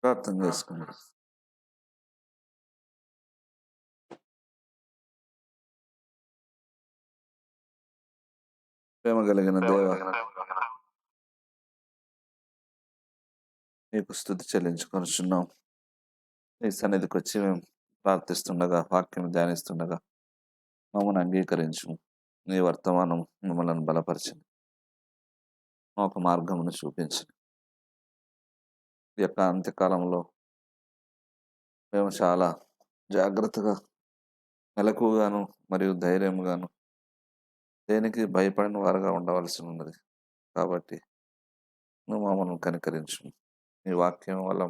ప్రార్థన చేసుకుందాం. ప్రేమ కలిగిన దేవ, నీకు స్తుతి చెల్లించుకొనుచున్నాం. నీ సన్నిధికి వచ్చి మేము ప్రార్థిస్తుండగా, వాక్యం ధ్యానిస్తుండగా మమ్మల్ని అంగీకరించు. నీ వర్తమానం మమ్మల్ని బలపరిచింది, ఒక మార్గమును చూపించింది. ఈ యొక్క అంత్యకాలంలో మేము చాలా జాగ్రత్తగా, మెలకుగాను మరియు ధైర్యంగాను, దేనికి భయపడిన వారుగా ఉండవలసి ఉన్నది. కాబట్టి నువ్వు మమ్మల్ని కనికరించు. నీ వాక్యం వల్ల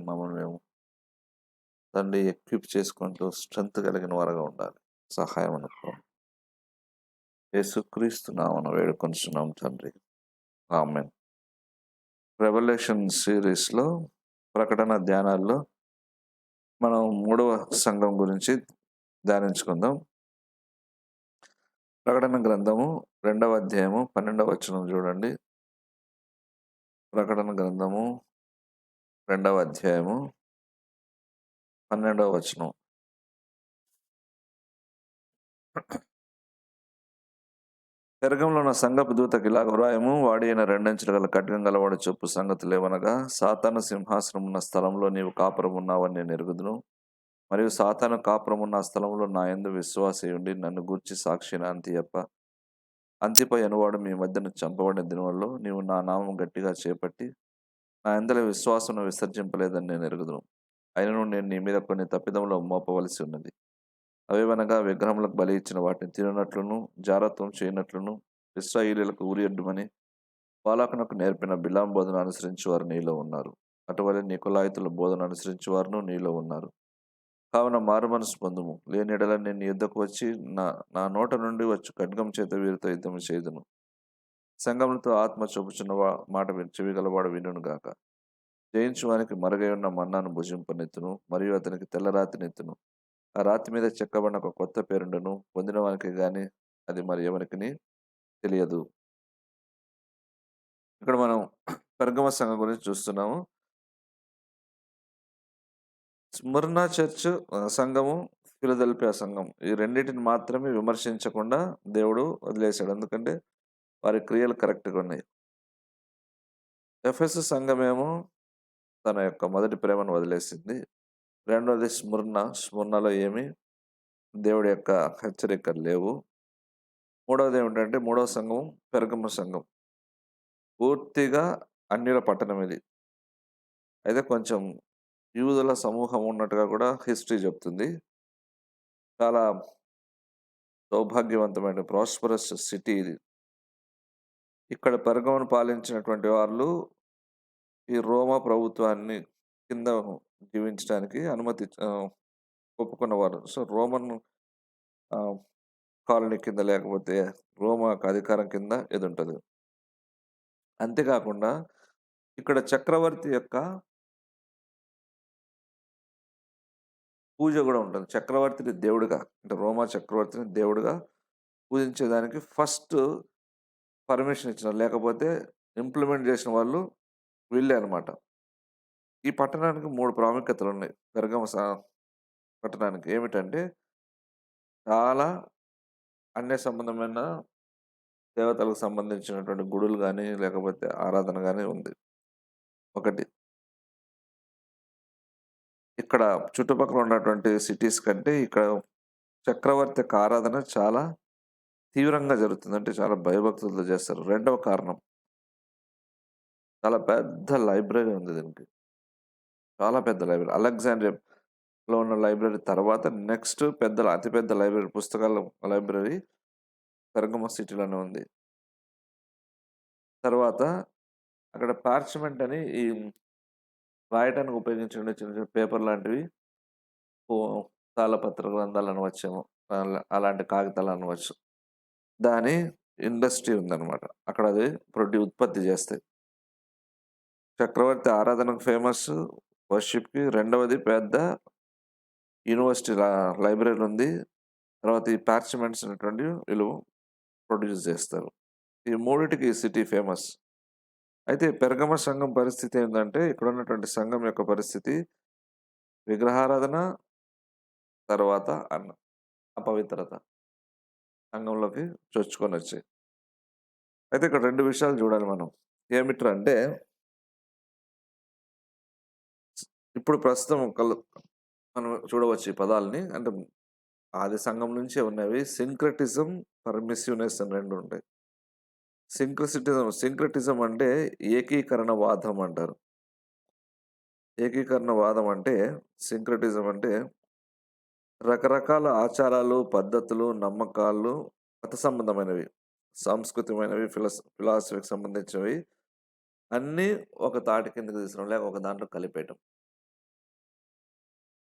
మమ్మల్ని మేము తండ్రి ఎక్విప్ చేసుకుంటూ స్ట్రెంత్ కలిగిన వారుగా ఉండాలి. సహాయం అనుకో. యేసుక్రీస్తు నామమున వేడుకొనుచున్నాం తండ్రి, ఆమేన్. రెవల్యూషన్ సిరీస్లో ప్రకటన ధ్యానాల్లో మనం 3వ సంఘం గురించి ధ్యానించుకుందాం. ప్రకటన గ్రంథము 2వ అధ్యాయము 12వ వచనం చూడండి. ప్రకటన గ్రంథము 2వ అధ్యాయము 12వ వచనం. పెరగంలో ఉన్న సంఘపు దూతకి ఇలాగ వ్రాయము, వాడి అయిన 2 అంచెలు గల ఖడ్గం గలవాడు చెప్పు సంగతులు ఏమనగా, సాతాను సింహాసనం ఉన్న స్థలంలో నీవు కాపురం ఉన్నావని నేను ఎరుగుదును. మరియు సాతాను కాపురం ఉన్న స్థలంలో నా యందు విశ్వాసి ఉండి నన్ను గూర్చి సాక్షిన అంతిపై అనువాడు మీ మధ్యన చంపబడిన దినవల్లో నీవు నా నామం గట్టిగా చేపట్టి నా యందల విశ్వాసం విసర్జింపలేదని నేను ఎరుగుదును. అయినను నేను నీ మీద కొన్ని తప్పిదములు మోపవలసి ఉన్నది. అవేవనగా విగ్రహములకు బలి ఇచ్చిన వాటిని తిననట్లును, జారత్వం చేయనట్లును ఇశ్రాయేలీయులకు ఉరియొడ్డుమని బాలాకునకు నేర్పిన బిలాం బోధన అనుసరించి వారు నీలో ఉన్నారు. అటువలే నికొలాయితుల బోధన అనుసరించి వారును నీలో ఉన్నారు. కావున మారు మనసు పొందుము. లేని ఎడల నేను నీ యుద్ధకు వచ్చి నా నోట నుండి వచ్చి ఖడ్గం చేత వీరితో యుద్ధము చేయుదును. సంగములతో ఆత్మ చూపుచున్న మాట చెవిగలవాడు వినును గాక. జయించు వానికి మరుగై ఉన్న మన్నాను భుజింపనెత్తును, మరియు అతనికి తెల్లరాతినెత్తును. ఆ రాతి మీద చెక్కబడిన ఒక కొత్త పేరుండును, పొందిన వానికి గాని అది మరి ఎవరికి తెలియదు. ఇక్కడ మనం పెర్గమ సంఘం గురించి చూస్తున్నాము. స్మిర్నా చర్చ్ సంఘము, ఫిలదెల్ఫియా సంఘం, ఈ రెండింటిని మాత్రమే విమర్శించకుండా దేవుడు వదిలేశాడు. ఎందుకంటే వారి క్రియలు కరెక్ట్గా ఉన్నాయి. ఎఫెసు సంఘమేమో తన యొక్క మొదటి ప్రేమను వదిలేసింది. రెండోది స్ముర్నలో ఏమి దేవుడి యొక్క హెచ్చరికలు లేవు. మూడవది ఏమిటంటే, మూడవ సంఘం పెర్గమ సంఘం, పూర్తిగా అన్యుల పట్టణం ఇది. అయితే కొంచెం యూదుల సమూహం ఉన్నట్టుగా కూడా హిస్టరీ చెప్తుంది. చాలా సౌభాగ్యవంతమైన ప్రాస్పరస్ సిటీ ఇది. ఇక్కడ పెర్గమను పాలించినటువంటి వాళ్ళు ఈ రోమా ప్రభుత్వాన్ని కింద జీవించడానికి ఒప్పుకున్నవారు. సో రోమన్ కాలనీ కింద, లేకపోతే రోమా అధికారం కింద ఇది ఉంటుంది. అంతేకాకుండా ఇక్కడ చక్రవర్తి యొక్క పూజ కూడా ఉంటుంది. చక్రవర్తిని దేవుడిగా, అంటే రోమా చక్రవర్తిని దేవుడిగా పూజించేదానికి ఫస్ట్ పర్మిషన్ ఇచ్చినారు. లేకపోతే ఇంప్లిమెంట్ చేసిన వాళ్ళు వీళ్ళే అనమాట. ఈ పట్టణానికి 3 ప్రాముఖ్యతలు ఉన్నాయి. పెర్గమ పట్టణానికి ఏమిటంటే, చాలా అన్య సంబంధమైన దేవతలకు సంబంధించినటువంటి గుడులు కానీ, లేకపోతే ఆరాధన కానీ ఉంది. ఒకటి, ఇక్కడ చుట్టుపక్కల ఉన్నటువంటి సిటీస్ కంటే ఇక్కడ చక్రవర్తి యొక్క ఆరాధన చాలా తీవ్రంగా జరుగుతుంది. అంటే చాలా భయభక్తులతో చేస్తారు. రెండవ కారణం, చాలా పెద్ద లైబ్రరీ ఉంది దీనికి. చాలా పెద్ద లైబ్రరీ. అలెగ్జాండ్రియాలో ఉన్న లైబ్రరీ తర్వాత నెక్స్ట్ అతిపెద్ద లైబ్రరీ, పుస్తకాల లైబ్రరీ పెర్గమ సిటీలోనే ఉంది. తర్వాత అక్కడ పార్చ్మెంట్ అని ఈ రాయటానికి ఉపయోగించే చిన్న చిన్న పేపర్ లాంటివి, తాళపత్ర గ్రంథాలు అనవచ్చేమో, అలాంటి కాగితాలు అనవచ్చు. దాని ఇండస్ట్రీ ఉందన్నమాట. అక్కడ అది ఉత్పత్తి చేస్తాయి. చక్రవర్తి ఆరాధనకు ఫేమస్, వర్షిప్కి. రెండవది పెద్ద యూనివర్సిటీ లైబ్రరీ ఉంది. తర్వాత ఈ పార్చ్మెంట్స్ అనేటువంటి వీళ్ళు ప్రొడ్యూస్ చేస్తారు. ఈ మూడిటికి సిటీ ఫేమస్. అయితే పెర్గమ సంఘం పరిస్థితి ఏందంటే, ఇక్కడున్నటువంటి సంఘం యొక్క పరిస్థితి విగ్రహారాధన, తర్వాత అపవిత్రత సంఘంలోకి చొచ్చుకొనొచ్చాయి. అయితే ఇక్కడ 2 విషయాలు చూడాలి మనం. ఏమిట్రా అంటే, ఇప్పుడు ప్రస్తుతం మనం చూడవచ్చు ఈ పదాల్ని. అంటే ఆది సంఘం నుంచే ఉన్నవి. సింక్రెటిజం, పర్మిసివ్‌నెస్ అని 2 ఉంటాయి. సింక్రెటిజం అంటే ఏకీకరణవాదం అంటారు. ఏకీకరణవాదం అంటే సింక్రెటిజం అంటే రకరకాల ఆచారాలు, పద్ధతులు, నమ్మకాలు, మత సంబంధమైనవి, సాంస్కృతికమైనవి, ఫిలాసఫీకి సంబంధించినవి అన్నీ ఒక తాటి కిందకి తీసుకురావడం, లేక ఒక దాంట్లో కలిపేయటం.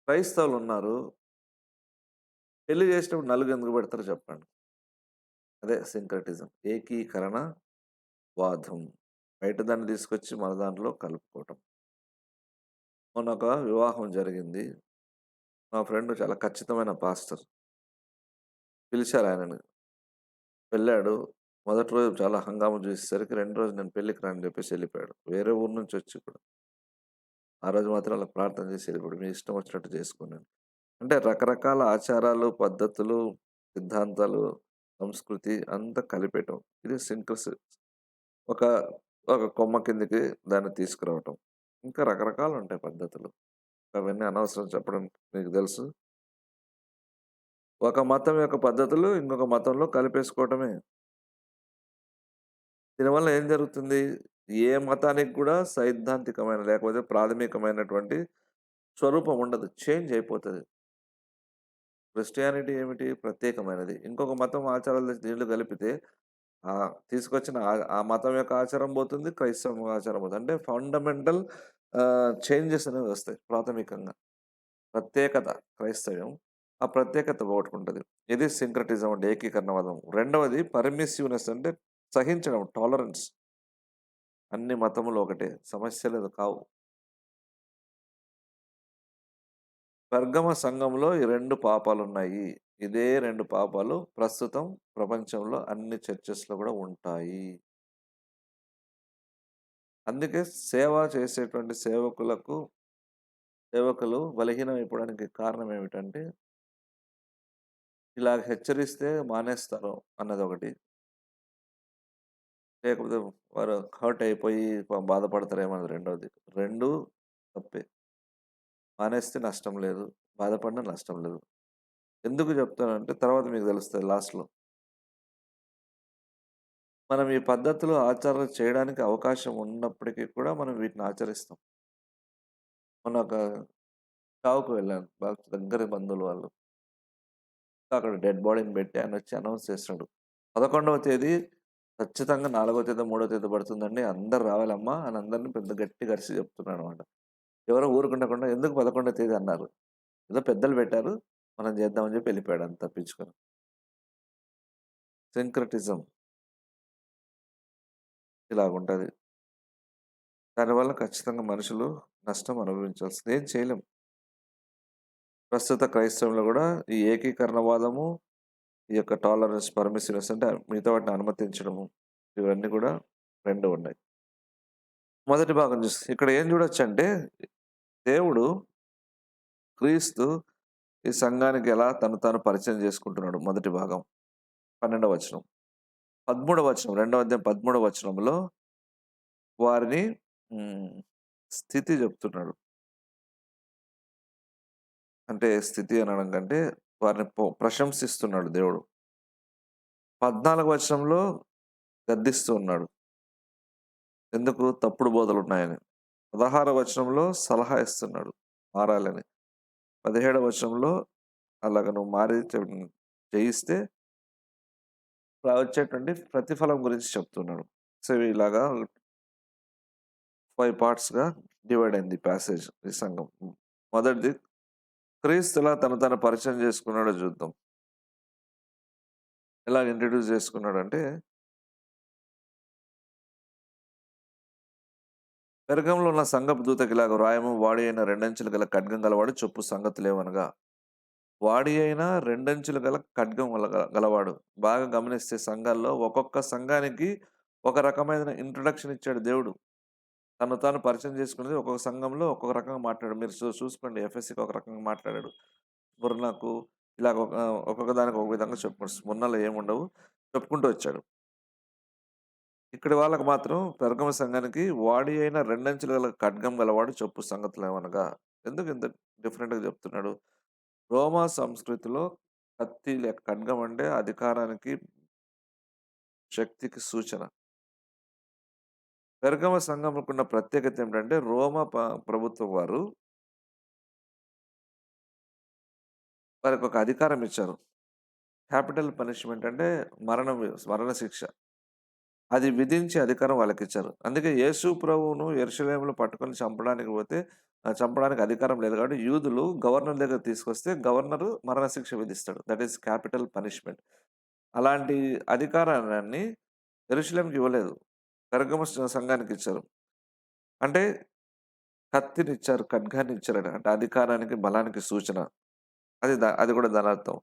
క్రైస్తవులున్నారు. పెళ్లి చేసినప్పుడు నలుగెందుకు పెడతారో చెప్పండి? అదే సింక్రెటిజం. ఏకీకరణవాదం. బయట దాన్ని తీసుకొచ్చి మన దాంట్లో కలుపుకోవటం. మొన్న ఒక వివాహం జరిగింది. మా ఫ్రెండ్ చాలా ఖచ్చితమైన పాస్టర్. పిలిచారు ఆయనని. వెళ్ళాడు. మొదటి రోజు చాలా హంగామా చేసేసరికి, రెండో రోజు నేను పెళ్ళికి రా అని చెప్పేసి ఎళ్ళిపోయాడు. వేరే ఊరు నుంచి వచ్చి కూడా. ఆ రోజు మాత్రం అలా ప్రార్థన చేసి ఎళ్ళిపోయాడు. మీ ఇష్టం వచ్చినట్టు చేసుకోండి అని. అంటే రకరకాల ఆచారాలు, పద్ధతులు, సిద్ధాంతాలు, సంస్కృతి అంతా కలిపేయటం. ఇది ఒక ఒక కొమ్మ కిందకి దాన్ని తీసుకురావటం. ఇంకా రకరకాలుంటాయి పద్ధతులు. అవన్నీ అనవసరం చెప్పడం మీకు తెలుసు. ఒక మతం యొక్క పద్ధతులు ఇంకొక మతంలో కలిపేసుకోవటమే. దీనివల్ల ఏం జరుగుతుంది? ఏ మతానికి కూడా సైద్ధాంతికమైన లేకపోతే ప్రాథమికమైనటువంటి స్వరూపం ఉండదు. చేంజ్ అయిపోతది. క్రిస్టియానిటీ ఏమిటి? ప్రత్యేకమైనది. ఇంకొక మతం ఆచారాలు తెచ్చి దీంట్లో కలిపితే తీసుకొచ్చిన ఆ మతం యొక్క ఆచారం పోతుంది. క్రైస్తవం ఆచారం పోతుంది. అంటే ఫండమెంటల్ చేంజెస్ అనేవి వస్తాయి ప్రాథమికంగా. ప్రత్యేకత క్రైస్తవ్యం. ఆ ప్రత్యేకత పోగొట్టుకుంటది. ఇది సింక్రెటిజం అంటే ఏకీకరణవాదం. రెండవది పర్మిసివ్‌నెస్ అంటే సహించడం, టాలరెన్స్. అన్ని మతములు ఒకటే. సమస్యలు కావు. పెర్గమ సంఘంలో ఈ 2 పాపాలున్నాయి. ఇదే 2 పాపాలు ప్రస్తుతం ప్రపంచంలో అన్ని చర్చెస్‌లో గూడా ఉంటాయి. అందుకే సేవ చేసేటువంటి సేవకులు బలహీనమైపోవడానికి కారణం ఏమిటంటే, ఇలా హెచ్చరిస్తే మానేస్తారు అన్నదొకటి. లేకపోతే వారు హర్ట్ అయిపోయి బాధపడతారేమో అన్నది రెండోది. 2 తప్పే. మానేస్తే నష్టం లేదు. బాధపడినా నష్టం లేదు. ఎందుకు చెప్తానంటే తర్వాత మీకు తెలుస్తది లాస్ట్‌లో. మనం ఈ పద్ధతులు, ఆచారాలు చేయడానికి అవకాశం ఉన్నప్పటికీ కూడా మనం వీటిని ఆచరిస్తాం. మొన్న ఒక చావుకు వెళ్ళాను. బాగా దగ్గర బంధువులు వాళ్ళు. అక్కడ డెడ్ బాడీని పెట్టి ఆయనొచ్చి అనౌన్స్ చేసినాడు. 11వ తేదీ ఖచ్చితంగా 4వ తేదో, 3వ తేదో పడుతుందండి. అందరూ రావాలమ్మా అని అందరిని పెద్ద గట్టిగా అరిసి చెప్తున్నాడనమాట. ఎవరో ఊరుకుండకుండా ఎందుకు 11వ తేదీ అన్నారు. ఏదో పెద్దలు పెట్టారు. మనం చేద్దామని చెప్పి వెళ్ళిపోయాడు అంత తప్పించుకొని. సింక్రెటిజం ఇలాగుంటది. దానివల్ల ఖచ్చితంగా మనుషులు నష్టం అనుభవించాల్సింది. ఏం చేయలేం. ప్రస్తుత క్రైస్తవంలో గూడా ఈ ఏకీకరణవాదము, ఈ యొక్క టాలరెన్స్, పర్మిసివ్‌నెస్ అంటే మిగతా వాటిని అనుమతించడము, ఇవన్నీ గూడా 2 ఉన్నాయి. మొదటి భాగం చూస్తే ఇక్కడ ఏం చూడొచ్చంటే, దేవుడు, క్రీస్తు ఈ సంఘానికి ఎలా తను తాను పరిచయం చేసుకుంటున్నాడు. మొదటి భాగం 12వ వచనం. 13వ వచనం, 2వ అధ్యాయం 13వ వచనంలో వారిని హ్మ్, స్థితి చెప్తున్నాడు. అంటే స్థితి అనడం కంటే వారిని ప్రశంసిస్తున్నాడు దేవుడు. 14వ వచనంలో గద్దిస్తూ ఉన్నాడు. ఎందుకు? తప్పుడు బోధలున్నాయని. 16వ వచనంలో సలహా ఇస్తున్నాడు మారాలని. 17వ వచనంలో అలాగ నువ్వు మారి జయిస్తే వచ్చేటువంటి ప్రతిఫలం గురించి చెప్తున్నాడు. సో, ఇలాగా 5 పార్ట్స్‌గా డివైడ్ అయింది ఈ ప్యాసేజ్ ఈ సంఘం. మొదటిది క్రీస్తు ఎలా తను పరిచయం చేసుకున్నాడో చూద్దాం. ఎలా ఇంట్రొడ్యూస్ చేసుకున్నాడంటే, పెరగంలో ఉన్న సంఘపు దూతకి ఇలాగ వ్రాయము, వాడి అయిన రెండంచులు గల ఖడ్గం గలవాడు చెప్పు సంగతులేవనగా. వాడి అయిన రెండంచులు గల ఖడ్గం గలవాడు. బాగా గమనిస్తే సంఘాల్లో ఒక్కొక్క సంఘానికి ఒక రకమైన ఇంట్రొడక్షన్ ఇచ్చాడు దేవుడు. తను తాను పరిచయం చేసుకునేది ఒక్కొక్క సంఘంలో ఒక్కొక్క రకంగా మాట్లాడాడు. మీరు చూసుకోండి ఎఫ్ఎస్‌సికి ఒక రకంగా మాట్లాడాడు. స్ముర్నకు ఇలాగ ఒక్కొక్క దానికి ఒక విధంగా చెప్పుకోడు. స్ముర్నలో ఏముండవు. చెప్పుకుంటూ వచ్చాడు. ఇక్కడి వాళ్ళకి మాత్రం పెర్గమ సంఘానికి వాడి అయిన రెండంచులు గల ఖడ్గం గలవాడు చెప్పు సంగతులేమనగా. ఎందుకు ఇంత డిఫరెంట్‌గా చెప్తున్నాడు? రోమా సంస్కృతిలో కత్తి లేక ఖడ్గం అంటే అధికారానికి, శక్తికి సూచన. పెర్గమ సంఘంకున్న ప్రత్యేకత ఏమిటంటే రోమా ప్రభుత్వం వారు వారికొక అధికారం ఇచ్చారు. క్యాపిటల్ పనిష్మెంట్ అంటే మరణ శిక్ష. అది విధించే అధికారం వాళ్ళకిచ్చారు. అందుకే యేసు ప్రభువును యెరూషలేములో పట్టుకొని చంపడానికి పోతే చంపడానికి అధికారం లేదు కాబట్టి యూదులు గవర్నర్ దగ్గరికి తీసుకొస్తే గవర్నరు మరణశిక్ష విధిస్తాడు. That is capital punishment. అలాంటి అధికారాన్ని యెరూషలేంకి ఇవ్వలేదు. పెర్గమ సంఘానికిచ్చారు. అంటే కత్తినిచ్చారు, ఖడ్గాన్నిచ్చారట. అంటే అధికారానికి, బలానికి సూచన. అది కూడా దానర్థం.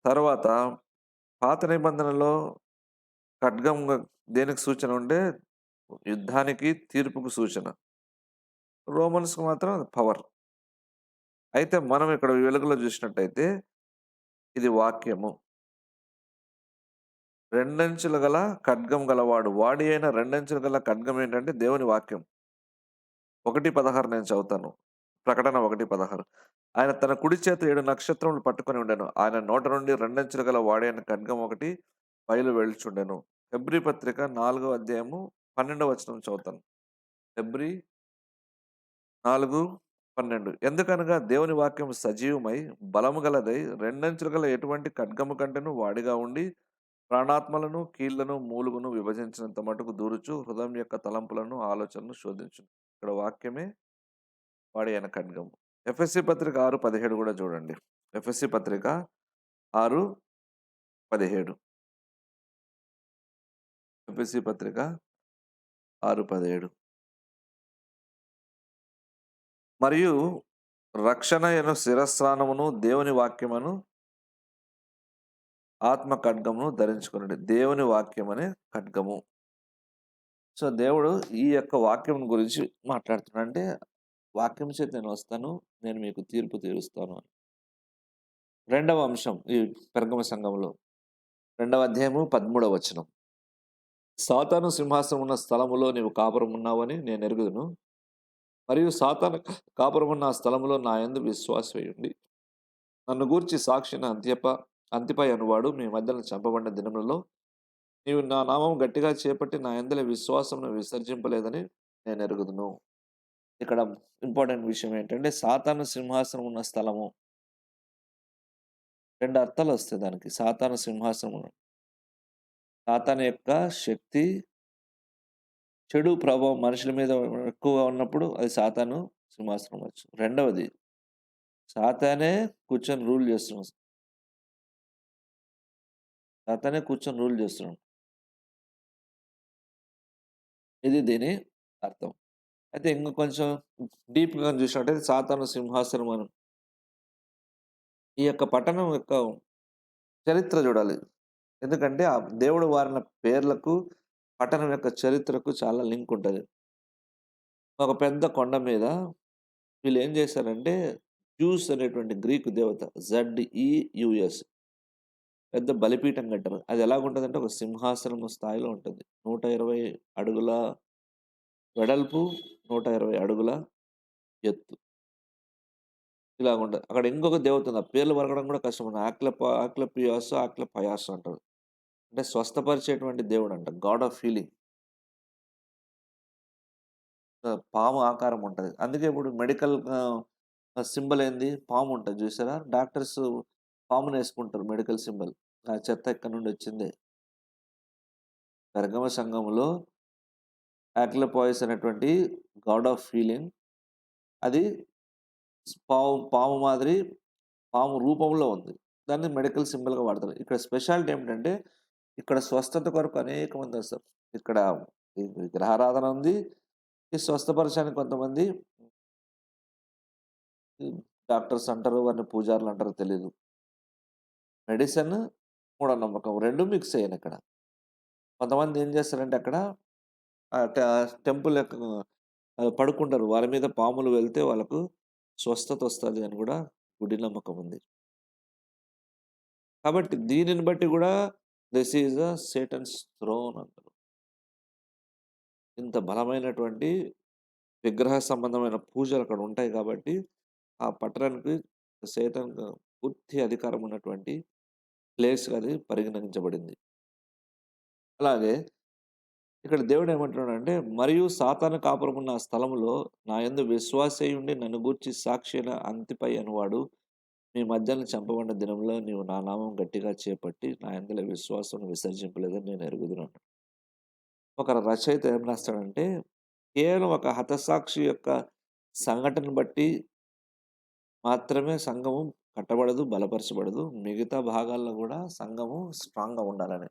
తర్వాత పాత నిబంధనలో ఖడ్గం దేనికి సూచన ఉండే యుద్ధానికి, తీర్పుకు సూచన. రోమన్స్‌కి మాత్రం పవర్. అయితే మనం ఇక్కడ వెలుగులో చూసినట్టయితే ఇది వాక్యము. రెండంచులు గల ఖడ్గం గలవాడు. వాడి అయిన రెండంచులు గల ఖడ్గం ఏంటంటే దేవుని వాక్యం. 1:16 నేను చదువుతాను. ప్రకటన 1:16. ఆయన తన కుడి చేత 7 నక్షత్రములు పట్టుకొని ఉండెను. ఆయన నోట నుండి రెండంచులు గల వాడైన ఖడ్గం ఒకటి బయలు వెలుచుండెను. హెబ్రీ పత్రిక 4వ అధ్యాయము 12వ వచనం చదువుతాను. హెబ్రీ 4:12. ఎందుకనగా దేవుని వాక్యం సజీవమై, బలము గలదై, రెండంచులు గల ఎటువంటి ఖడ్గము కంటెను వాడిగా ఉండి, ప్రాణాత్మలను, కీళ్లను, మూలుగును విభజించినంత మటుకు దూరుచు, హృదయం యొక్క తలంపులను, ఆలోచనను శోధించును. ఇక్కడ వాక్యమే వాడి అయిన ఖడ్గము. ఎఫ్ఎస్‌సి పత్రిక 6:17 కూడా చూడండి. ఎఫ్ఎస్‌సి పత్రిక 6:17. ఎఫ్ఎస్‌సి పత్రిక 6:17. మరియు రక్షణ అను శిరస్త్రాణమును దేవుని వాక్యమును ఆత్మ ఖడ్గమును ధరించుకొనుడి. దేవుని వాక్యం అనే ఖడ్గము. సో, దేవుడు ఈ యొక్క వాక్యం గురించి మాట్లాడుతున్నాడు. అంటే వాక్యం చేత నేను వస్తాను, నేను మీకు తీర్పు తీరుస్తాను అని. రెండవ అంశం ఈ పెర్గమ సంఘంలో 2వ అధ్యాయము 13వ వచనం. సాతాను సింహాసనం ఉన్న స్థలములో నీవు కాపురం ఉన్నావని నేను ఎరుగుదును. మరియు సాతాను కాపురం ఉన్న ఆ స్థలములో నా యందు విశ్వాసమయుండి నన్ను గూర్చి సాక్షిని అంతిపై అనువాడు మీ మధ్యన చంపబడిన దినములలో నీవు నా నామం గట్టిగా చేపట్టి నా యందలి విశ్వాసమును విసర్జింపలేదని నేను ఎరుగుదును. ఇక్కడ ఇంపార్టెంట్ విషయం ఏంటంటే సాతాను సింహాసనం ఉన్న స్థలము. 2 అర్థాలు వస్తాయి దానికి. సాతాను సింహాసనం. సాతాను యొక్క శక్తి, చెడు ప్రభావం మనుషుల మీద ఎక్కువగా ఉన్నప్పుడు అది సాతాను సింహాసనం అవ్వచ్చు. రెండవది సాతానే కూర్చొని రూల్ చేస్తున్నాడు. సాతానే కూర్చొని రూల్ చేస్తున్నాడు. ఇది దీని అర్థం. అయితే ఇంక కొంచెం డీప్‌గా చూసినట్టయితే సాతాను సింహాసనం అని ఈ యొక్క పట్టణం యొక్క చరిత్ర చూడాలి. ఎందుకంటే ఆ దేవుడు వారిన పేర్లకు, పట్టణం యొక్క చరిత్రకు చాలా లింక్ ఉంటది. ఒక పెద్ద కొండ మీద వీళ్ళేం చేశారంటే జ్యూస్ అనేటువంటి గ్రీకు దేవత జెడ్‌ఈ-యూఎస్ పెద్ద బలిపీఠం కట్టారు. అది ఎలాగుంటదంటే ఒక సింహాసనం స్థాయిలో ఉంటుంది. 120 అడుగుల వెడల్పు, 120 అడుగుల ఎత్తు. ఇలాగుంటది. అక్కడ ఇంకొక దేవత ఉంది. ఆ పేర్లు పలకడం కూడా కష్టం. ఆక్లెపియాసో, ఆక్లెపయాసో అంటారు. అంటే స్వస్థపరిచేటువంటి దేవుడంట. God of healing. పాము ఆకారం ఉంటది. అందుకే ఇప్పుడు మెడికల్ సింబల్ ఏంది? పాము ఉంటది చూసారా? డాక్టర్స్ పామునేసుకుంటారు మెడికల్ సింబల్. ఆ చెత్త ఎక్కడి నుండి వచ్చిందే. పెర్గమ సంఘంలో ఆక్లెపాయిస్ అనేటువంటి గాడ్ ఆఫ్ హీలింగ్ అది పాము మాదిరి పాము రూపంలో ఉంది. దాన్ని మెడికల్ సింబల్‌గా వాడతారు. ఇక్కడ స్పెషాలిటీ ఏమిటంటే ఇక్కడ స్వస్థత కొరకు అనేక మంది వస్తారు. ఇక్కడ ఈ విగ్రహారాధన ఉంది. ఈ స్వస్థపరచడానికి కొంతమంది డాక్టర్స్ అంటారు. వారిని పూజారులు అంటారో తెలీదు. మెడిసిన్, మూఢనమ్మకం 2 మిక్స్ అయ్యాయి ఇక్కడ. కొంతమంది ఏం చేస్తారంటే అక్కడ టెంపుల్ యొక్క పడుకుంటారు. వాళ్ళ మీద పాములు వెళ్తే వాళ్ళకు స్వస్థత వస్తది అని గూడా గుడి నమ్మకం ఉంది. కాబట్టి దీనిని బట్టి గూడా దిస్ ఈజ్ సేటన్స్ థ్రోన్ అంటారు. ఇంత బలమైనటువంటి విగ్రహ సంబంధమైన పూజలు అక్కడ ఉంటాయి కాబట్టి, ఆ పట్టణానికి సేతాన్‌కు పూర్తి అధికారం ఉన్నటువంటి ప్లేస్‌గా అది పరిగణించబడింది. అలాగే ఇక్కడ దేవుడు ఏమంటున్నాడంటే, "మరియు సాతాను కాపురమున్న ఆ స్థలములో నా యందు విశ్వాసయుండి నన్ను గూర్చి సాక్షి అయిన అంతిపై అనువాడు మీ మధ్యన చంపబడిన దినంలో నీవు నా నామం గట్టిగా చేపట్టి నా యందలి విశ్వాసమును విసర్జింపలేదని నేను ఎరుగుదును" అంటాడు. ఒక రచయిత ఏం రాస్తాడంటే, కేవలం ఒక హతసాక్షి యొక్క సంఘటనను బట్టి మాత్రమే సంఘము కట్టబడదు, బలపరచబడదు. మిగతా భాగాల్లో గూడా సంఘము స్ట్రాంగ్‌గా ఉండాలని.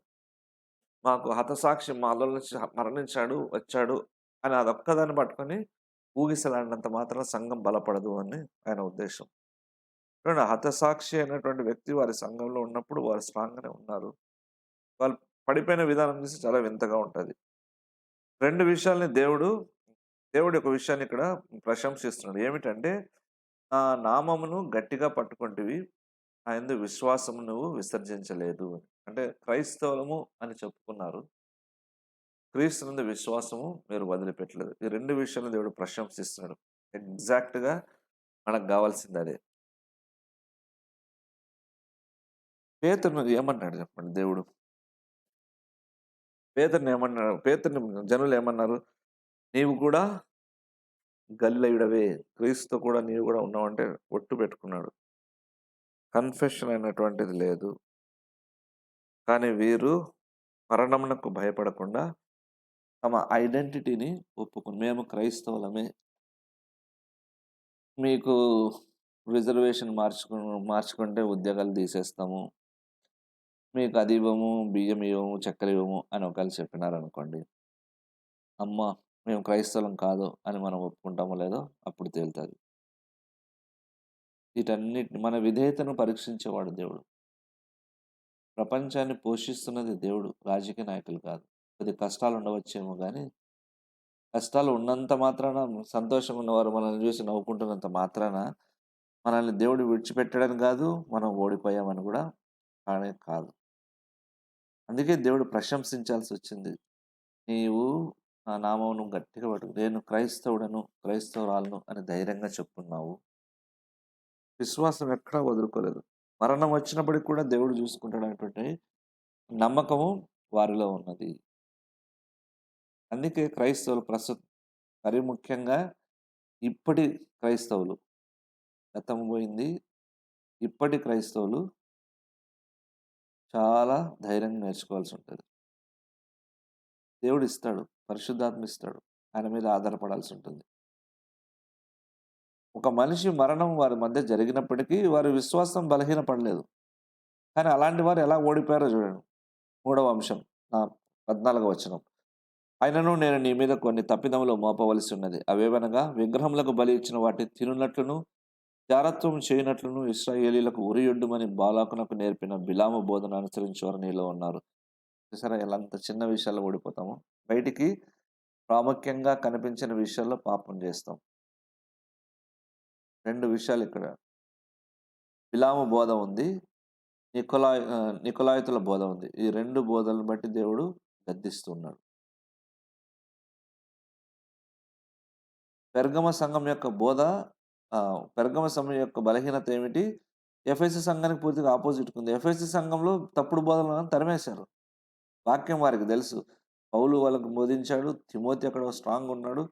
మాకు హతసాక్షి మాలో నుంచి మరణించాడు, వచ్చాడు అని అదొక్కదాన్ని పట్టుకొని ఊగిసలాడినంత మాత్రాన సంఘం బలపడదు అని ఆయన ఉద్దేశ్యం. చూడండి, హతసాక్షి అయినటువంటి వ్యక్తి వారి సంఘంలో ఉన్నప్పుడు వారు స్ట్రాంగ్‌గానే ఉన్నారు. వాళ్ళు పడిపోయిన విధానం చూసి చాలా వింతగా ఉంటది. 2 విషయాల్ని దేవుడు ఒక విషయాన్ని ఇక్కడ ప్రశంసిస్తున్నాడు. ఏమిటంటే, "నా నామమును గట్టిగా పట్టుకొంటివి. నా యందు విశ్వాసము నువ్వు విసర్జించలేదు" అని. అంటే క్రైస్తవులము అని చెప్పుకున్నారు. క్రీస్తునందు విశ్వాసము మీరు వదిలిపెట్టలేదు. ఈ 2 విషయాలను దేవుడు ప్రశంసిస్తున్నాడు. ఎగ్జాక్ట్‌గా మనకు గావాల్సింది అదే. పేతురుని ఏమన్నాడు చెప్పండి దేవుడు? పేతురుని జనులేమన్నారు? "నీవు కూడా గలిలయుడవే. క్రీస్తుతో కూడా నీవు కూడా ఉన్నావంటే" ఒట్టు పెట్టుకున్నాడు. కన్ఫెషన్ అనేటువంటిది లేదు. కానీ వీరు మరణమునకు భయపడకుండా తమ ఐడెంటిటీని మేము క్రైస్తవులమే. మీకు రిజర్వేషన్ మార్చుకుంటే ఉద్యోగాలు తీసేస్తాము. మీకు అది ఇవ్వము, బియ్యం ఇవ్వము, చక్కెర ఇవ్వము అని ఒకవేళ చెప్పినారనుకోండి. అమ్మ! మేము క్రైస్తవులం కాదు అని మనం ఒప్పుకుంటామో లేదో అప్పుడు తేలుతది. వీటన్నిటిని మన విధేయతను పరీక్షించేవాడు దేవుడు. ప్రపంచాన్ని పోషిస్తున్నది దేవుడు, రాజకీయ నాయకులు కాదు. కొద్ది కష్టాలు ఉండవచ్చేమో గానీ, కష్టాలు ఉన్నంత మాత్రాన సంతోషంగా ఉన్నవారు మనల్ని చూసి నవ్వుకుంటున్నంత మాత్రాన మనల్ని దేవుడు విడిచిపెట్టాడని గాదు, మనం ఓడిపోయామని గూడా కానే కాదు. అందుకే దేవుడు ప్రశంసించాల్సొచ్చింది. నీవు నా నామమును గట్టిగా పట్టుకు నేను క్రైస్తవుడను, క్రైస్తవురాలను అని ధైర్యంగా చెప్పుకున్నావు. విశ్వాసం ఎక్కడా వదులుకోలేదు. మరణం వచ్చినప్పటికి కూడా దేవుడు చూసుకుంటాడనేటువంటి నమ్మకము వారిలో ఉన్నది. అందుకే క్రైస్తవులు మరి ముఖ్యంగా ఇప్పటి క్రైస్తవులు, గతం పోయింది. ఇప్పటి క్రైస్తవులు చాలా ధైర్యంగా నేర్చుకోవాల్సుంటది. దేవుడిస్తాడు. పరిశుద్ధాత్మ ఇస్తాడు. ఆయన మీద ఆధారపడాల్సుంటుంది. ఒక మనిషి మరణం వారి మధ్య జరిగినప్పటికీ వారి విశ్వాసం బలహీనపడలేదు. కానీ అలాంటి వారు ఎలా ఓడిపోయారో చూడండి. మూడవ అంశం. 14వ వచనం. అయినను నేను నీ మీద కొన్ని తప్పిదములు మోపవలసి ఉన్నది. అవేవనగా విగ్రహములకు బలి ఇచ్చిన వాటిని తినునట్లును, జారత్వం చేయనట్లును ఇశ్రాయేలీయులకు ఉరియొడ్డుమని బాలాకునకు నేర్పిన బిలాము బోధన అనుసరించేవారు నీలో ఉన్నారు. చూసారా ఎలా అంత చిన్న విషయాల్లో ఓడిపోతామో. బయటికి ప్రాముఖ్యంగా కనిపించిన విషయాల్లో పాపం చేస్తాం. 2 విషయాలు ఇక్కడ. బిలాము బోధ ఉంది. నికొలాయితుల బోధ ఉంది. ఈ 2 బోధలను బట్టి దేవుడు గద్దిస్తున్నాడు. పెర్గమ సంఘం యొక్క బోధ పెర్గమ సంఘం యొక్క బలహీనత ఏమిటి? ఎఫెసు సంఘానికి పూర్తిగా ఆపోజిట్‌గా ఉంది. ఎఫెసు సంఘంలో తప్పుడు బోధనలను తరిమేశారు. వాక్యం వారికి తెలుసు. పౌలు వాళ్ళకు బోధించాడు. తిమోతి అక్కడ స్ట్రాంగ్‌గా ఉన్నాడు.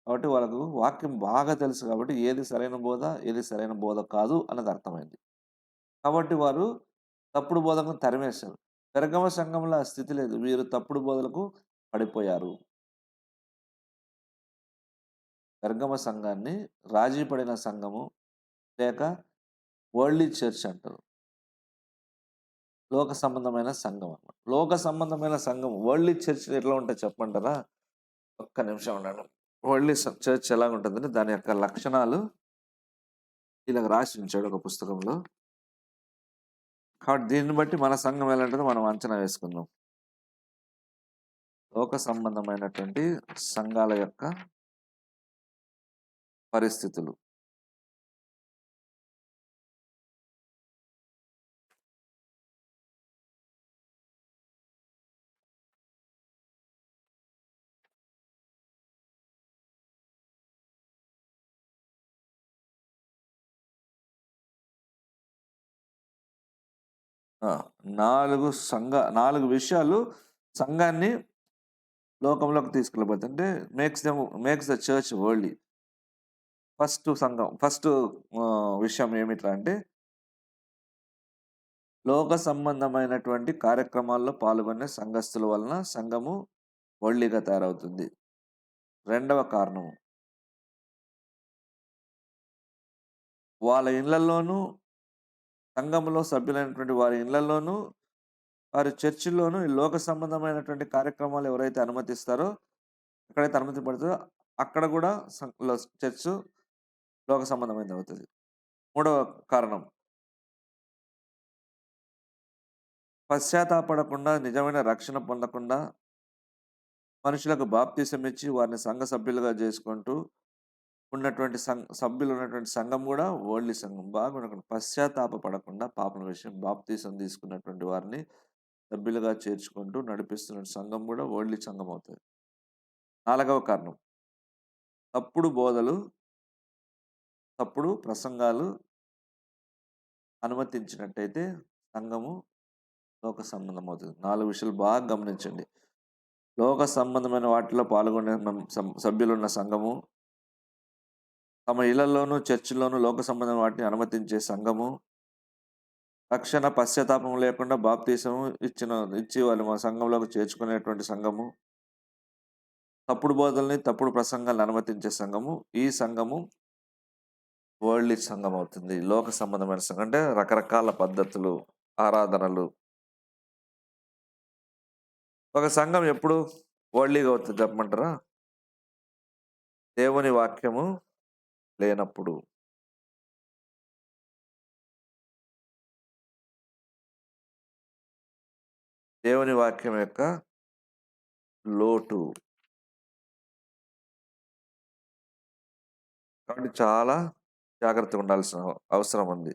కాబట్టి వాళ్ళకు వాక్యం బాగా తెలుసు కాబట్టి ఏది సరైన బోధ, ఏది సరైన బోధ కాదు అన్నది అర్థమైంది. కాబట్టి వారు తప్పుడు బోధకులను తరిమేశారు. పెర్గమ సంఘంలో ఆ స్థితి లేదు. వీరు తప్పుడు బోధలకు పడిపోయారు. పెర్గమ సంఘాన్ని రాజీ పడిన సంఘము లేక వరల్డ్లీ చర్చ్ అంటారు. లోక సంబంధమైన సంఘం అన్నమాట. లోక సంబంధమైన సంఘం వరల్డ్లీ చర్చ్ ఎట్లా ఉంటాయి చెప్పమంటారా? ఒక్క నిమిషం ఉండండి. వరల్డ్లీ చర్చ్ ఎలాగుంటుందంటే దాని యొక్క లక్షణాలు ఇలాగ రాసి ఉంచాడు ఒక పుస్తకంలో. కాబట్టి దీన్ని బట్టి మన సంఘం ఎలాంటిదో మనం అంచనా వేసుకుందాం. లోక సంబంధమైనటువంటి సంఘాల యొక్క పరిస్థితులు. ఆ! 4 విషయాలు సంఘాన్ని లోకంలోకి తీసుకెళ్ళబోతుంది. అంటే makes the church worldly. First విషయం ఏమిట్రా అంటే, లోక సంబంధమైనటువంటి కార్యక్రమాల్లో పాల్గొనే సంఘస్థుల వలన సంఘము వరల్డ్‌లీగా తయారవుతుంది. రెండవ కారణము, వాళ్ళ ఇళ్లల్లోనూ, సంఘములో సభ్యులైనటువంటి వారి ఇళ్లల్లోనూ, వారి చర్చిల్లోనూ ఈ లోక సంబంధమైనటువంటి కార్యక్రమాలు ఎవరైతే అనుమతిస్తారో, ఎక్కడైతే అనుమతింపబడుతదో అక్కడ గూడా చర్చు లోక సంబంధమైనది అవుతది. మూడవ కారణం, పశ్చాత్తాపపడకుండా, నిజమైన రక్షణ పొందకుండా, మనుషులకు బాప్తిసం ఇచ్చి వారిని సంఘ సభ్యులుగా చేసుకుంటూ ఉన్నటువంటి సభ్యులు ఉన్నటువంటి సంఘం గూడా వరల్డ్‌లీ సంఘం. బాగా వినండి. పశ్చాత్తాపపడకుండా పాపం విషయం బాప్తిసం తీసుకున్నటువంటి వారిని సభ్యులుగా చేర్చుకుంటూ నడిపిస్తున్న సంఘం గూడా వరల్డ్‌లీ సంఘం అవుతది. నాలుగవ కారణం, తప్పుడు బోధలు, తప్పుడు ప్రసంగాలు అనుమతించినట్టయితే సంఘము లోక సంబంధం అవుతుంది. 4 విషయాలు బాగా గమనించండి. లోక సంబంధమైన వాటిలో పాల్గొనే సభ్యులున్న సంఘము, తమ ఇళ్లలోనూ, చర్చిల్లోనూ లోక సంబంధమైన వాటిని అనుమతించే సంఘము, రక్షణ పశ్చాత్తాపం లేకుండా బాప్తిసం ఇచ్చి వాళ్ళు మా సంఘంలోకి చేర్చుకునేటువంటి సంఘము, తప్పుడు బోధల్ని, తప్పుడు ప్రసంగాలను అనుమతించే సంఘము, ఈ సంఘము వరల్డ్‌లీ సంఘం అవుతుంది. లోక సంబంధమైన సంఘం అంటే రకరకాల పద్ధతులు, ఆరాధనలు. ఒక సంఘం ఎప్పుడు వరల్డ్‌లీగా అవుతుంది చెప్పమంటారా? దేవుని వాక్యము లేనప్పుడు. దేవుని వాక్యం యొక్క లోటు. కాబట్టి చాలా జాగ్రత్తగా ఉండాల్సిన అవసరం ఉంది.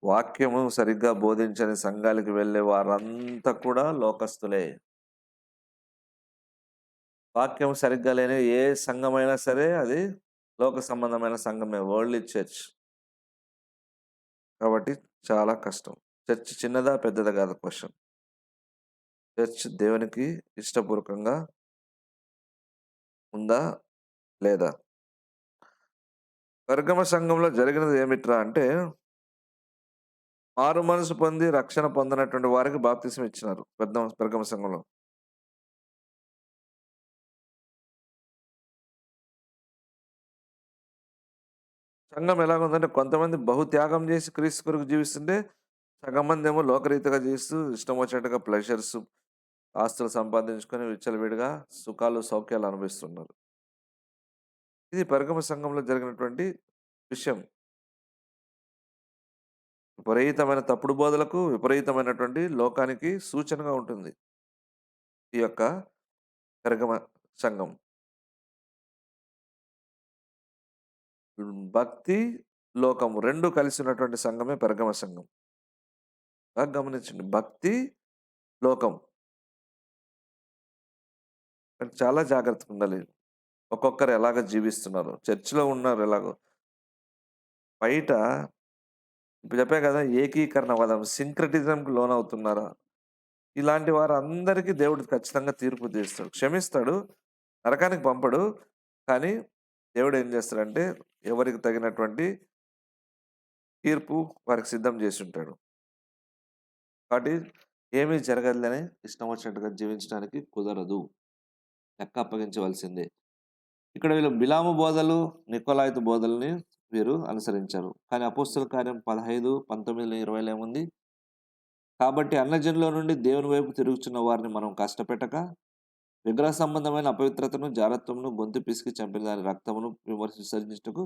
వాక్యము సరిగ్గా బోధించని సంఘాలకు వెళ్ళే వారంతా కూడా లోకస్తులే. వాక్యం సరిగ్గా లేని ఏ సంఘమైనా సరే అది లోక సంబంధమైన సంఘమే, వరల్డ్‌లీ చర్చ్. కాబట్టి చాలా కష్టం. చర్చ్ చిన్నదా? పెద్దదా? కాదు క్వెషన్. చర్చ్ దేవునికి ఇష్టపూర్వకంగా ఉందా? లేదా? పెర్గమ సంఘంలో జరిగినది ఏమిట్రా అంటే, మారు మనసు పొంది రక్షణ పొందినటువంటి వారికి బాప్తిసం ఇచ్చినారు పెర్గమ సంఘంలో. సంఘం ఎలాగుందంటే, కొంతమంది బహుత్యాగం చేసి క్రీస్తు కొరకు జీవిస్తుంటే, సగం మంది ఏమో లోకరీతిగా జీవిస్తూ ఇష్టం వచ్చినట్టుగా ప్లెజర్స్, ఆస్తులు సంపాదించుకొని విచ్చలవిడిగా సుఖాలు, సౌఖ్యాలు అనుభవిస్తున్నారు. ఇది పెర్గమ సంఘంలో జరిగినటువంటి విషయం. విపరీతమైన తప్పుడు బోధలకు, విపరీతమైనటువంటి లోకానికి సూచనగా ఉంటుంది ఈ యొక్క పెర్గమ సంఘం. భక్తి, లోకము 2 కలిసి ఉన్నటువంటి సంఘమే పెర్గమ సంఘం. బాగా గమనించండి. భక్తి, లోకం. చాలా జాగ్రత్తగా ఉండాలి. ఒక్కొక్కరు ఎలాగ జీవిస్తున్నారు, చర్చిలో ఉన్నారు ఎలాగో, బయట ఇప్పుడు చెప్పా కదా, ఏకీకరణవాదం, సింక్రటిజంకి లోనవుతున్నారా? ఇలాంటి వారందరికీ దేవుడు ఖచ్చితంగా తీర్పు తీస్తాడు. క్షమిస్తాడు, నరకానికి పంపడు. కానీ దేవుడు ఏం చేస్తాడంటే, ఎవరికి తగినటువంటి తీర్పు వారికి సిద్ధం చేసి ఉంటాడు. కాబట్టి ఏమీ జరగదులని ఇష్టం వచ్చినట్టుగా జీవించడానికి కుదరదు. లెక్క అప్పగించవలసిందే. ఇక్కడ వీళ్ళు బిలాము బోధలు, నికోలాయితు బోధల్ని వీరు అనుసరించారు. కానీ అపోస్తల కార్యం 15, 19, 20 ఏముంది? కాబట్టి అన్యజనుల నుండి దేవుని వైపు తిరుగుచున్న వారిని మనం కష్టపెట్టక, విగ్రహ సంబంధమైన అపవిత్రతను, జారత్వమును, గొంతు పిసికి చంపిన దాని రక్తమును విసర్జించుటకు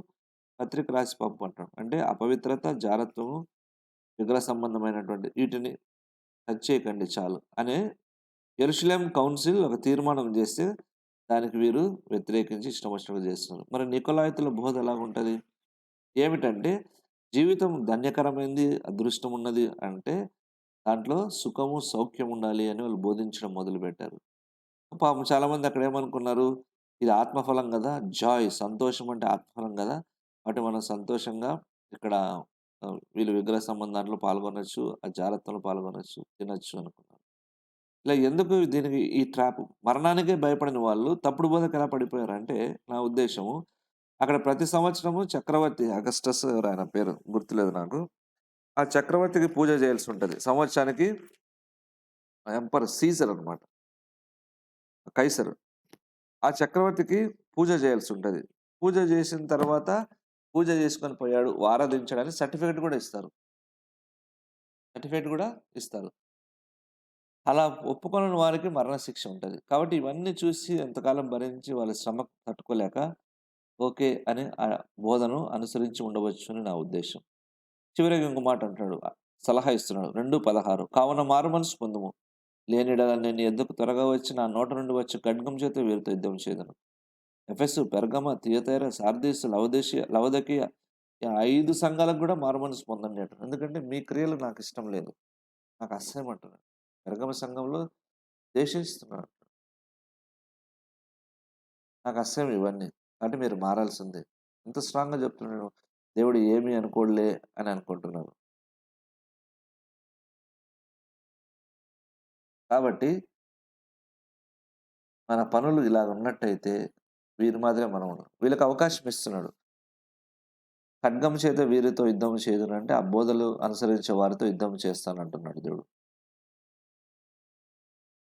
పత్రిక రాసి పంపంటాడు. అంటే అపవిత్రత, జారత్వము, విగ్రహ సంబంధమైనటువంటి వీటిని టచ్ చేయకండి చాలు అనే యెరూషలేం కౌన్సిల్ ఒక తీర్మానం చేస్తే, దానికి వీరు వ్యతిరేకించి ఇష్టం వచ్చినట్టు చేస్తున్నారు. మరి నికొలాయితుల బోధ ఎలాగుంటది? ఏమిటంటే, జీవితం ధన్యకరమైంది, అదృష్టం ఉన్నది అంటే, దాంట్లో సుఖము, సౌఖ్యం ఉండాలి అని వాళ్ళు బోధించడం మొదలుపెట్టారు. పాపం చాలామంది అక్కడ ఏమనుకున్నారు, ఇది ఆత్మఫలం గదా! జాయ్ సంతోషం అంటే ఆత్మఫలం గదా! కాబట్టి మనం సంతోషంగా ఇక్కడ వీళ్ళు విగ్రహ సంబంధాంట్లో పాల్గొనొచ్చు, ఆ జారత్వంలో పాల్గొనొచ్చు, తినొచ్చు అనుకున్నారు. ఇలా ఎందుకు దీనికి ఈ ట్రాప్ మరణానికే భయపడని వాళ్ళు తప్పుడు బోధకు ఎలా పడిపోయారంటే, నా ఉద్దేశము అక్కడ ప్రతి సంవత్సరము చక్రవర్తి అగస్టస్ ఎవరో ఆయన పేరు గుర్తులేదు నాకు. ఆ చక్రవర్తికి పూజ చేయాల్సుంటది. సంవత్సరానికి ఎంపరర్ సీజర్ అన్నమాట. కైసరు. ఆ చక్రవర్తికి పూజ చేయాల్సుంటది. పూజ చేసిన తర్వాత పూజ చేసుకొని పోయాడు, ఆరాధించాడని సర్టిఫికేట్ గూడా ఇస్తారు. సర్టిఫికేట్ గూడా ఇస్తారు. అలా ఒప్పుకోనని వారికి మరణశిక్ష ఉంటది. కాబట్టి ఇవన్నీ చూసి ఎంతకాలం భరించి వాళ్ళ శ్రమ తట్టుకోలేక ఓకే అని ఆ బోధను అనుసరించి ఉండవచ్చు అని నా ఉద్దేశ్యం. చివరగా ఇంకో మాట అంటాడు. సలహా ఇస్తున్నాడు. 2:16 కావున మారుమనసు పొందుము. లేనియెడల నేను నీ యొద్దకు త్వరగా వచ్చి నా నోట నుండి వచ్చే ఖడ్గం చేత వీరితో యుద్ధం చేయుదును. ఎఫెసు, పెర్గమ, తియతైర, సార్దీసు, లవొదికయ ఈ 5 సంఘాలకు గూడా మారుమనసు పొందండి అంటాడు. ఎందుకంటే మీ క్రియలు నాకిష్టం లేదు. నాకు అసహ్యం అంటున్నాడు. పెర్గమ సంఘంలో ద్వేషిస్తున్నాడు. నాకు అసహ్యం ఇవన్నీ. కాబట్టి మీరు మారాల్సిందే. ఇంత స్ట్రాంగ్‌గా చెప్తున్నాడు. దేవుడు ఏమి అనుకోడులే అని అనుకుంటున్నారు. కాబట్టి మన పనులు ఇలాగ ఉన్నట్టయితే వీరి మాదిరే మనం ఉండం. వీళ్ళకి అవకాశం ఇస్తున్నాడు. ఖడ్గము చేత వీరితో యుద్ధం చేయుదునంటే, ఆ బోధలు అనుసరించే వారితో యుద్ధం చేస్తానంటున్నాడు దేవుడు.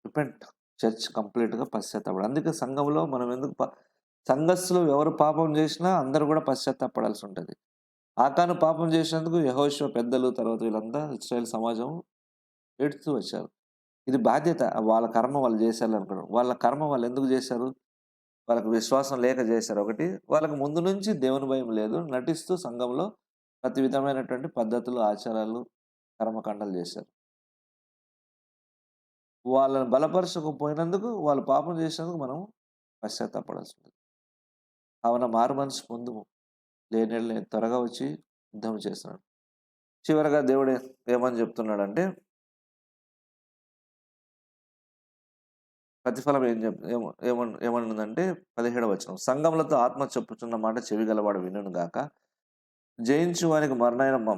రిపెంట్. చర్చ్ కంప్లీట్‌గా పశ్చాత్తాపడాలి. అందుకే సంఘంలో మనం ఎందుకు సంఘస్థులు ఎవరు పాపం చేసినా అందరూ గూడా పశ్చాత్తాపడాల్సుంటది. ఆకాను పాపం చేసినందుకు యెహోషువ పెద్దలు తర్వాత వీళ్ళంతా ఇశ్రాయేల్ సమాజం ఏడుస్తూ వచ్చారు. ఇది బాధ్యత. వాళ్ళ కర్మ వాళ్ళు చేశారనుకున్నారు. వాళ్ళ కర్మ వాళ్ళెందుకు చేశారు? వాళ్ళకి విశ్వాసం లేక చేశారు ఒకటి. వాళ్ళకి ముందు నుంచి దేవుని భయం లేదు. నటిస్తూ సంఘంలో ప్రతి విధమైనటువంటి పద్ధతులు, ఆచారాలు, కర్మకాండలు చేశారు. వాళ్ళని బలపరచకపోయినందుకు, వాళ్ళు పాపం చేసినందుకు మనం పశ్చాత్తాపడాల్సింది. కావున మారుమనసు పొందుము. లేనేడల నేను త్వరగా వచ్చి యుద్ధం చేస్తున్నాడు. చివరగా దేవుడు ఏమని చెప్తున్నాడంటే, ప్రతిఫలం ఏం చెప్ ఏమ ఏమన్ ఏమనుందంటే 17వ వచనం. సంగములతో ఆత్మ చెప్పుచున్న మాట చెవి గలవాడు వినును గాక. జయించు వానికి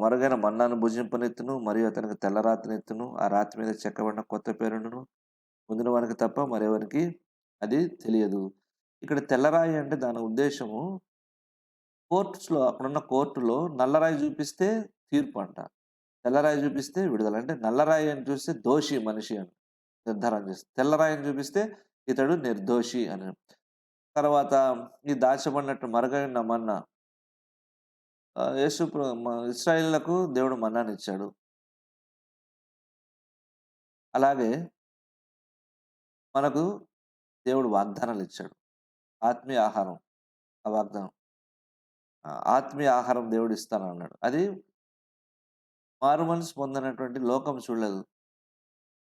మరుగైన మన్నాను భుజింపనెత్తును, మరియు అతనికి తెల్ల రాతినెత్తును. ఆ రాతి మీద చెక్కబడిన కొత్త పేరుండును. పొందిన వానికి తప్ప మరెవరికి అది తెలియదు. ఇక్కడ తెల్లరాయి అంటే దాని ఉద్దేశ్యము కోర్ట్స్‌లో అక్కడున్న కోర్టులో నల్లరాయి చూపిస్తే తీర్పంట. తెల్లరాయి చూపిస్తే విడుదల. అంటే నల్లరాయి అని చూస్తే దోషి మనిషి అని నిర్ధారణ చేస్తుంది. తెల్లరాయిని చూపిస్తే ఇతడు నిర్దోషి అని. తర్వాత ఈ దాచబడినట్టు మరుగైన మన్నా యేసు ఇశ్రాయేలీయులకు దేవుడు మన్నానిచ్చాడు. అలాగే మనకు దేవుడు వాగ్దానాలిచ్చాడు. ఆత్మీయ ఆహారం. ఆ వాగ్దానం. ఆత్మీయ ఆహారం దేవుడిస్తానన్నాడు. అది మారుమనసు పొందనటువంటి లోకం చూడలేదు.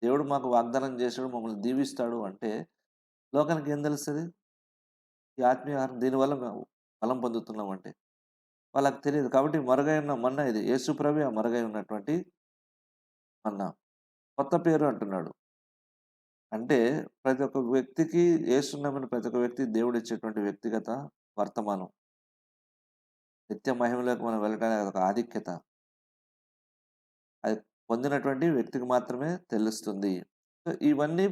దేవుడు మాకు వాగ్దానం చేసాడు, మమ్మల్ని దీవిస్తాడు అంటే లోకానికి ఏం తెలుస్తది? ఈ ఆత్మీయ ఆహారం దీనివల్ల మేము బలం పొందుతున్నామంటే. వాళ్ళకి తెలీదు. కాబట్టి మరుగైన మన్నా ఇది. యేసు ప్రభువే ఆ మరుగై ఉన్నటువంటి మన్నా. కొత్త పేరు అంటున్నాడు. అంటే ప్రతి ఒక్క వ్యక్తికి యేసుని నమ్మిన ప్రతి ఒక్క వ్యక్తి దేవుడిచ్చేటువంటి వ్యక్తిగత వర్తమానం. నిత్య మహిమలోకి మనం వెళ్ళడానికి అదొక ఆధిక్యత. అది పొందినటువంటి వ్యక్తికి మాత్రమే తెలుస్తుంది. సో, ఇవన్నీ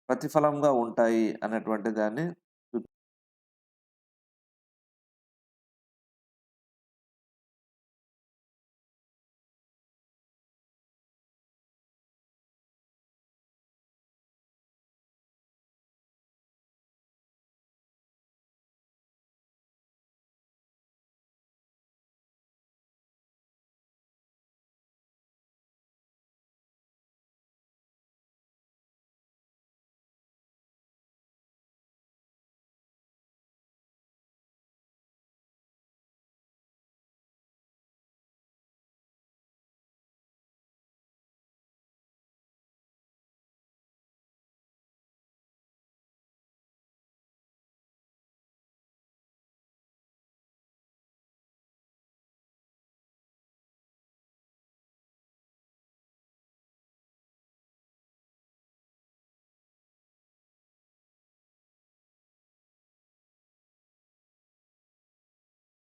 ప్రతిఫలంగా ఉంటాయి అన్నటువంటి దాన్ని